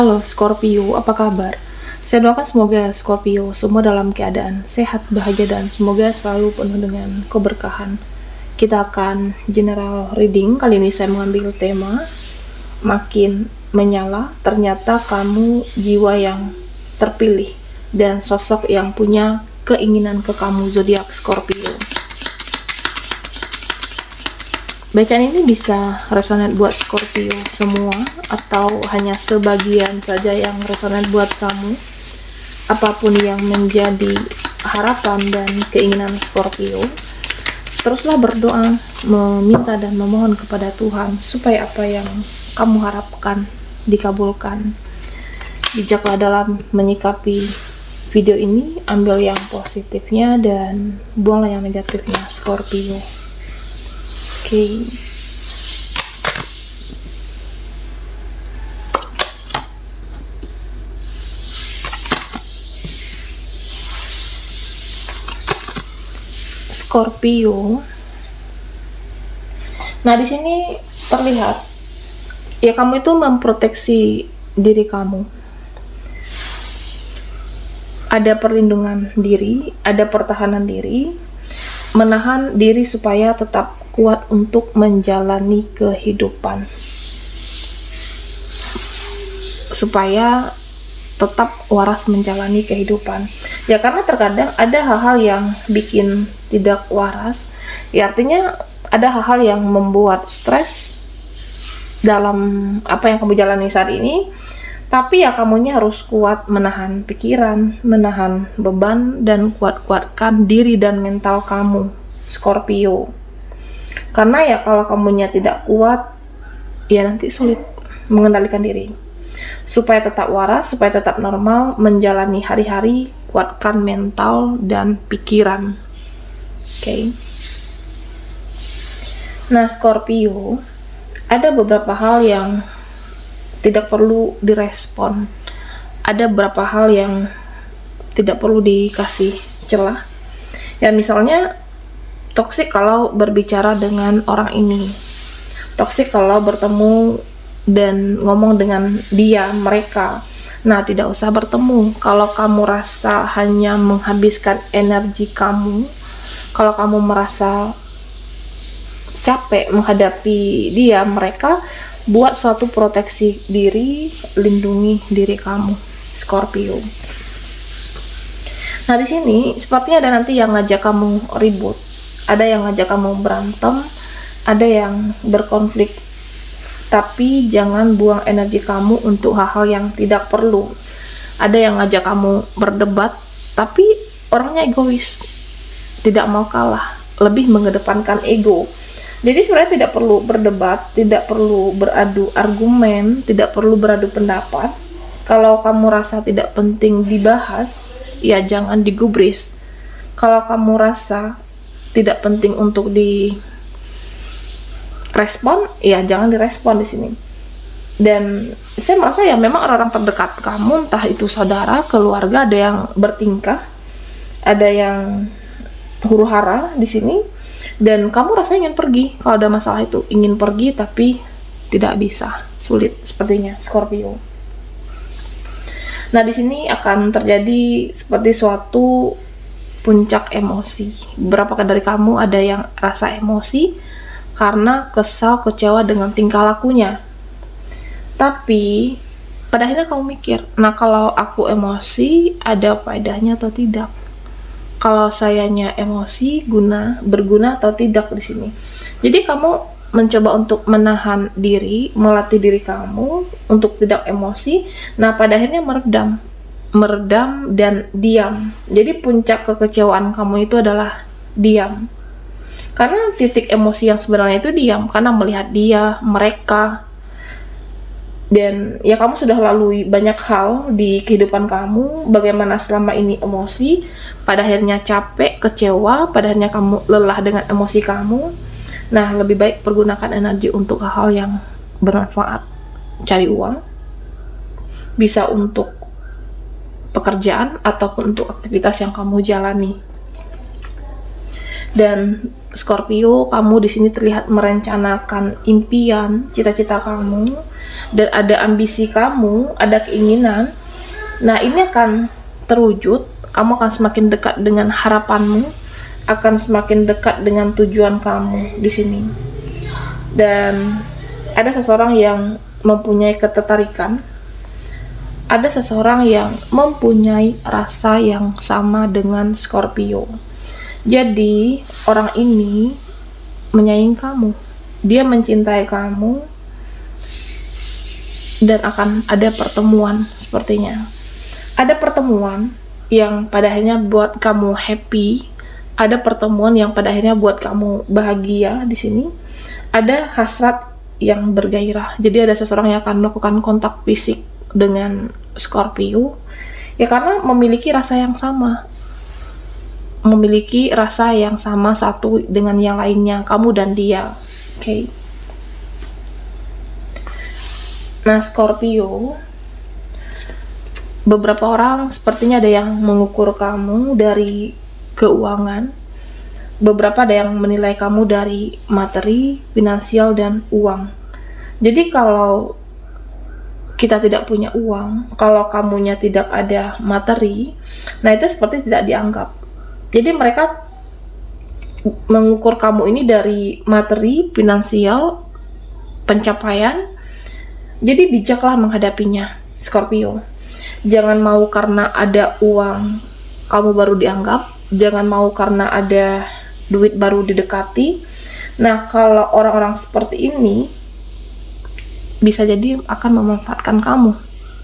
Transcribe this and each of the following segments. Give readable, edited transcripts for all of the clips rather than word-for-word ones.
Halo Scorpio, apa kabar? Saya doakan semoga Scorpio semua dalam keadaan sehat, bahagia, dan semoga selalu penuh dengan keberkahan. Kita akan general reading. Kali ini saya mengambil tema makin menyala. Ternyata kamu jiwa yang terpilih dan sosok yang punya keinginan ke kamu, zodiak Scorpio. Bacaan ini bisa resonan buat Scorpio semua atau hanya sebagian saja yang resonan buat kamu. Apapun yang menjadi harapan dan keinginan Scorpio, teruslah berdoa, meminta dan memohon kepada Tuhan supaya apa yang kamu harapkan dikabulkan. Bijaklah dalam menyikapi video ini, ambil yang positifnya dan buanglah yang negatifnya, Scorpio. Oke. Scorpio. Nah, di sini terlihat ya kamu itu memproteksi diri kamu. Ada perlindungan diri, ada pertahanan diri, menahan diri supaya tetap kuat untuk menjalani kehidupan, supaya tetap waras menjalani kehidupan. Ya karena terkadang ada hal-hal yang bikin tidak waras, ya artinya ada hal-hal yang membuat stres dalam apa yang kamu jalani saat ini. Tapi ya kamunya harus kuat menahan pikiran, menahan beban, dan kuat-kuatkan diri dan mental kamu, Scorpio. Karena ya kalau kamunya tidak kuat, ya nanti sulit mengendalikan diri. Supaya tetap waras, supaya tetap normal menjalani hari-hari, kuatkan mental dan pikiran. Oke. Nah, Scorpio, ada beberapa hal yang tidak perlu direspon. Ada beberapa hal yang tidak perlu dikasih celah. Ya misalnya toksik kalau berbicara dengan orang ini, toksik kalau bertemu dan ngomong dengan dia, mereka. Nah, tidak usah bertemu. Kalau kamu rasa hanya menghabiskan energi kamu, kalau kamu merasa capek menghadapi dia, mereka, buat suatu proteksi diri, lindungi diri kamu, Scorpio. Nah, di sini sepertinya ada nanti yang ngajak kamu ribut, ada yang ngajak kamu berantem, ada yang berkonflik. Tapi jangan buang energi kamu untuk hal-hal yang tidak perlu. Ada yang ngajak kamu berdebat, tapi orangnya egois, tidak mau kalah, lebih mengedepankan ego. Jadi sebenarnya tidak perlu berdebat, tidak perlu beradu argumen, tidak perlu beradu pendapat. Kalau kamu rasa tidak penting dibahas, ya jangan digubris. Kalau kamu rasa tidak penting untuk direspon, ya jangan direspon di sini. Dan saya merasa ya memang orang-orang terdekat kamu, entah itu saudara, keluarga, ada yang bertingkah, ada yang huru-hara di sini. Dan kamu rasanya ingin pergi, kalau ada masalah itu ingin pergi tapi tidak bisa, sulit sepertinya, Scorpio. Nah, di sini akan terjadi seperti suatu puncak emosi. Beberapa dari kamu ada yang rasa emosi karena kesal, kecewa dengan tingkah lakunya. Tapi pada akhirnya kamu mikir, nah kalau aku emosi ada faedahnya atau tidak? Kalau sayanya emosi berguna atau tidak di sini. Jadi kamu mencoba untuk menahan diri, melatih diri kamu untuk tidak emosi. Nah, pada akhirnya meredam dan diam. Jadi puncak kekecewaan kamu itu adalah diam. Karena titik emosi yang sebenarnya itu diam, karena melihat dia, mereka. Dan ya kamu sudah lalui banyak hal di kehidupan kamu, bagaimana selama ini emosi, pada akhirnya capek, kecewa, pada akhirnya kamu lelah dengan emosi kamu. Nah, lebih baik pergunakan energi untuk hal-hal yang bermanfaat. Cari uang, bisa untuk pekerjaan ataupun untuk aktivitas yang kamu jalani. Dan Scorpio, kamu di sini terlihat merencanakan impian, cita-cita kamu, dan ada ambisi kamu, ada keinginan. Nah, ini akan terwujud, kamu akan semakin dekat dengan harapanmu, akan semakin dekat dengan tujuan kamu di sini. Dan ada seseorang yang mempunyai ketertarikan, ada seseorang yang mempunyai rasa yang sama dengan Scorpio. Jadi, orang ini menyayangi kamu, dia mencintai kamu, dan akan ada pertemuan sepertinya. Ada pertemuan yang pada akhirnya buat kamu happy, ada pertemuan yang pada akhirnya buat kamu bahagia di sini. Ada hasrat yang bergairah. Jadi ada seseorang yang akan melakukan kontak fisik dengan Scorpio. Ya karena memiliki rasa yang sama. Memiliki rasa yang sama satu dengan yang lainnya, kamu dan dia. Oke. Nah, Scorpio, beberapa orang sepertinya ada yang mengukur kamu dari keuangan, beberapa ada yang menilai kamu dari materi, finansial, dan uang. Jadi kalau kita tidak punya uang, kalau kamunya tidak ada materi, nah itu seperti tidak dianggap. Jadi mereka mengukur kamu ini dari materi, finansial, pencapaian. Jadi bijaklah menghadapinya, Scorpio. Jangan mau karena ada uang kamu baru dianggap, jangan mau karena ada duit baru didekati. Nah, kalau orang-orang seperti ini bisa jadi akan memanfaatkan kamu,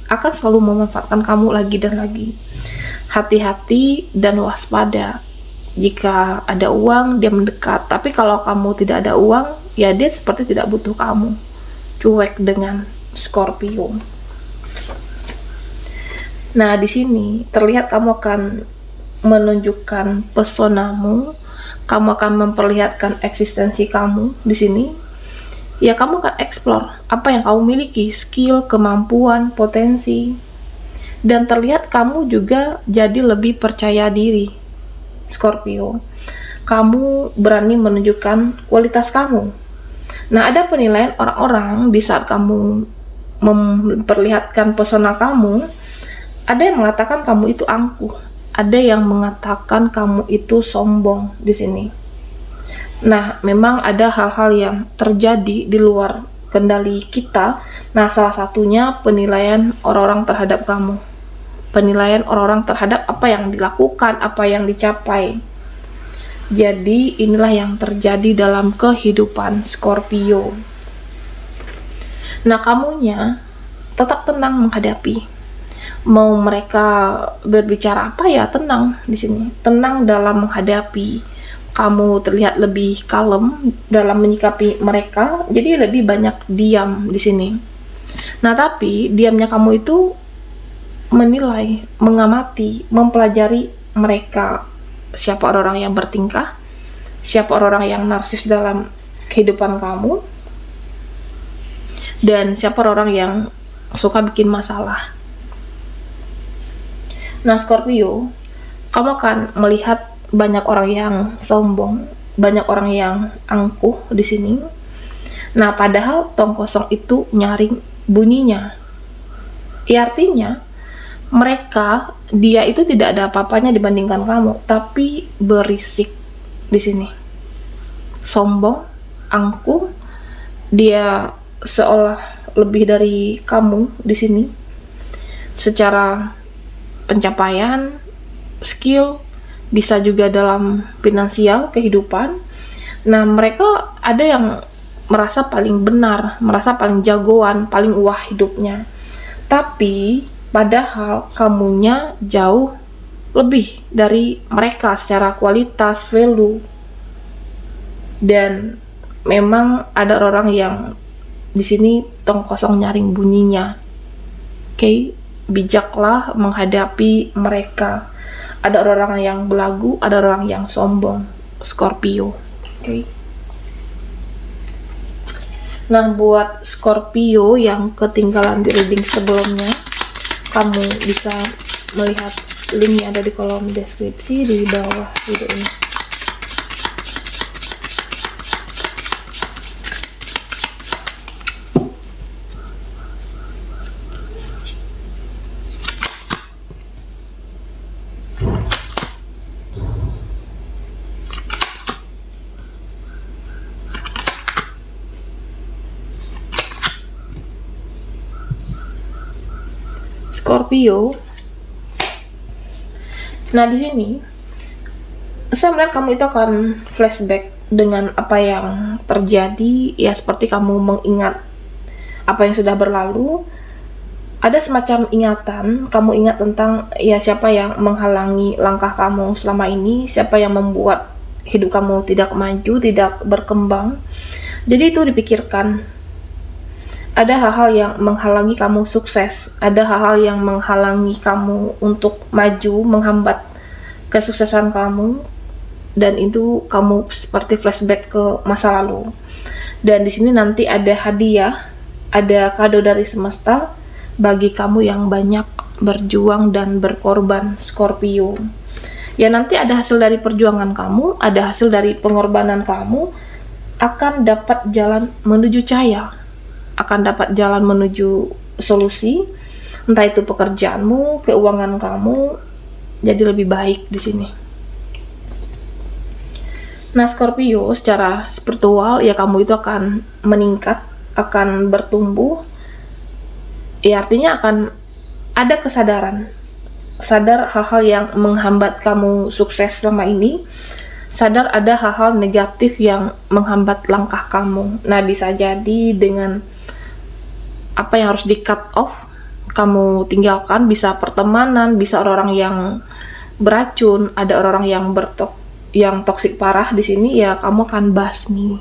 akan selalu memanfaatkan kamu lagi dan lagi. Hati-hati dan waspada. Jika ada uang, dia mendekat. Tapi kalau kamu tidak ada uang, ya dia seperti tidak butuh kamu. Cuek dengan Scorpio. Nah, di sini terlihat kamu akan menunjukkan pesonamu, kamu akan memperlihatkan eksistensi kamu di sini. Ya, kamu akan explore apa yang kamu miliki, skill, kemampuan, potensi. Dan terlihat kamu juga jadi lebih percaya diri, Scorpio. Kamu berani menunjukkan kualitas kamu. Nah, ada penilaian orang-orang di saat kamu memperlihatkan pesona kamu. Ada yang mengatakan kamu itu angkuh, ada yang mengatakan kamu itu sombong di sini. Nah, memang ada hal-hal yang terjadi di luar kendali kita. Nah, salah satunya penilaian orang-orang terhadap kamu. Penilaian orang-orang terhadap apa yang dilakukan, apa yang dicapai. Jadi, inilah yang terjadi dalam kehidupan Scorpio. Nah, kamunya tetap tenang menghadapi. Mau mereka berbicara apa ya, tenang di sini. Tenang dalam menghadapi. Kamu terlihat lebih kalem dalam menyikapi mereka, jadi lebih banyak diam di sini. Nah, tapi diamnya kamu itu menilai, mengamati, mempelajari mereka. Siapa orang-orang yang bertingkah, siapa orang-orang yang narsis dalam kehidupan kamu, dan siapa orang yang suka bikin masalah. Nah, Scorpio, kamu akan melihat banyak orang yang sombong, banyak orang yang angkuh di sini. Nah, padahal tong kosong itu nyaring bunyinya. Ya, artinya mereka, dia itu tidak ada apa-apanya dibandingkan kamu, tapi berisik di sini. Sombong, angkuh, dia seolah lebih dari kamu di sini. Secara pencapaian, skill, bisa juga dalam finansial, kehidupan. Nah, mereka ada yang merasa paling benar, merasa paling jagoan, paling wah hidupnya. Tapi, padahal kamunya jauh lebih dari mereka secara kualitas, value. Dan memang ada orang yang di sini tong kosong nyaring bunyinya. Oke, bijaklah menghadapi mereka. Ada orang yang belagu, ada orang yang sombong, Scorpio. Oke. Nah, buat Scorpio yang ketinggalan di reading sebelumnya, kamu bisa melihat linknya ada di kolom deskripsi di bawah video ini. Scorpio. Nah, di sini saya melihat kamu itu akan flashback dengan apa yang terjadi, ya seperti kamu mengingat apa yang sudah berlalu. Ada semacam ingatan, kamu ingat tentang ya siapa yang menghalangi langkah kamu selama ini, siapa yang membuat hidup kamu tidak maju, tidak berkembang. Jadi itu dipikirkan. Ada hal-hal yang menghalangi kamu sukses, ada hal-hal yang menghalangi kamu untuk maju, menghambat kesuksesan kamu, dan itu kamu seperti flashback ke masa lalu. Dan di sini nanti ada hadiah, ada kado dari semesta bagi kamu yang banyak berjuang dan berkorban, Scorpio. Ya nanti ada hasil dari perjuangan kamu, ada hasil dari pengorbanan kamu, akan dapat jalan menuju cahaya, akan dapat jalan menuju solusi, entah itu pekerjaanmu, keuangan kamu, jadi lebih baik di sini. Nah, Scorpio, secara spiritual ya kamu itu akan meningkat, akan bertumbuh. Ya artinya akan ada kesadaran, sadar hal-hal yang menghambat kamu sukses selama ini, sadar ada hal-hal negatif yang menghambat langkah kamu. Nah, bisa jadi dengan apa yang harus di cut off, kamu tinggalkan, bisa pertemanan, bisa orang-orang yang beracun, ada orang-orang yang toksik parah di sini, ya kamu akan basmi,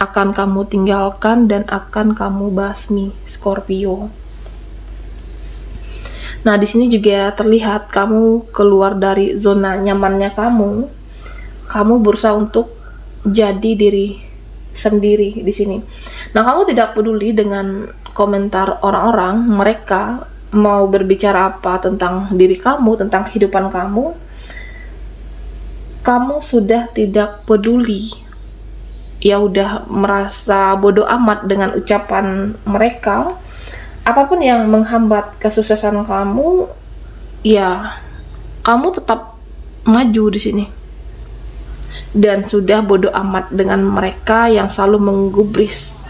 akan kamu tinggalkan dan akan kamu basmi, Scorpio. Nah, di sini juga terlihat kamu keluar dari zona nyamannya kamu berusaha untuk jadi diri sendiri di sini. Nah, kamu tidak peduli dengan komentar orang-orang, mereka mau berbicara apa tentang diri kamu, tentang kehidupan kamu. Kamu sudah tidak peduli. Ya udah merasa bodoh amat dengan ucapan mereka. Apapun yang menghambat kesuksesan kamu, ya kamu tetap maju di sini. Dan sudah bodoh amat dengan mereka yang selalu menggubris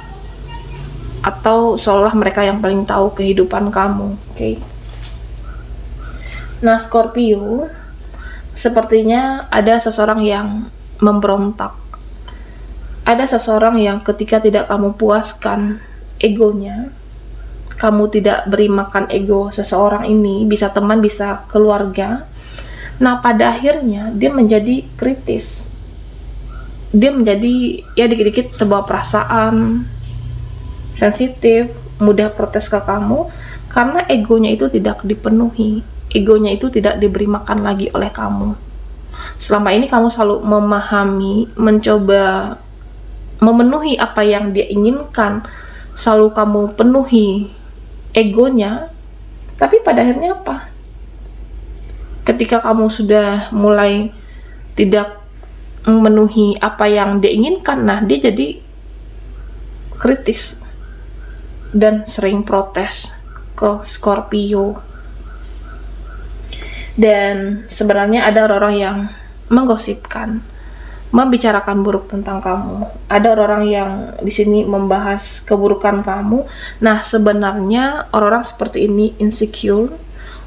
atau seolah mereka yang paling tahu kehidupan kamu. Oke. Nah, Scorpio, sepertinya ada seseorang yang memberontak. Ada seseorang yang ketika tidak kamu puaskan egonya, kamu tidak beri makan ego seseorang ini, bisa teman, bisa keluarga. Nah, pada akhirnya dia menjadi kritis. Dia menjadi ya dikit-dikit terbawa perasaan, sensitif, mudah protes ke kamu karena egonya itu tidak dipenuhi, egonya itu tidak diberi makan lagi oleh kamu. Selama ini kamu selalu memahami, mencoba memenuhi apa yang dia inginkan, selalu kamu penuhi egonya, tapi pada akhirnya apa? Ketika kamu sudah mulai tidak memenuhi apa yang dia inginkan, nah dia jadi kritis dan sering protes ke Scorpio. Dan sebenarnya ada orang-orang yang menggosipkan, membicarakan buruk tentang kamu. Ada orang-orang yang di sini membahas keburukan kamu. Nah, sebenarnya orang-orang seperti ini insecure.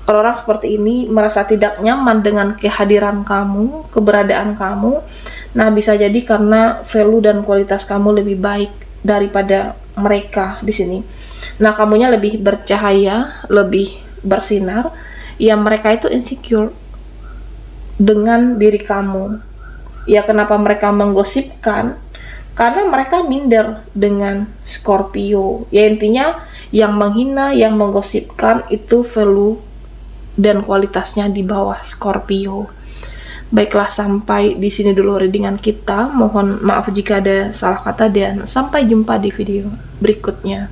Orang-orang seperti ini merasa tidak nyaman dengan kehadiran kamu, keberadaan kamu. Nah, bisa jadi karena value dan kualitas kamu lebih baik daripada mereka di sini. Nah, kamunya lebih bercahaya, lebih bersinar. Ya, mereka itu insecure dengan diri kamu. Ya, kenapa mereka menggosipkan? Karena mereka minder dengan Scorpio. Ya, intinya yang menghina, yang menggosipkan itu value dan kualitasnya di bawah Scorpio. Baiklah, sampai di sini dulu readingan kita. Mohon maaf jika ada salah kata dan sampai jumpa di video berikutnya.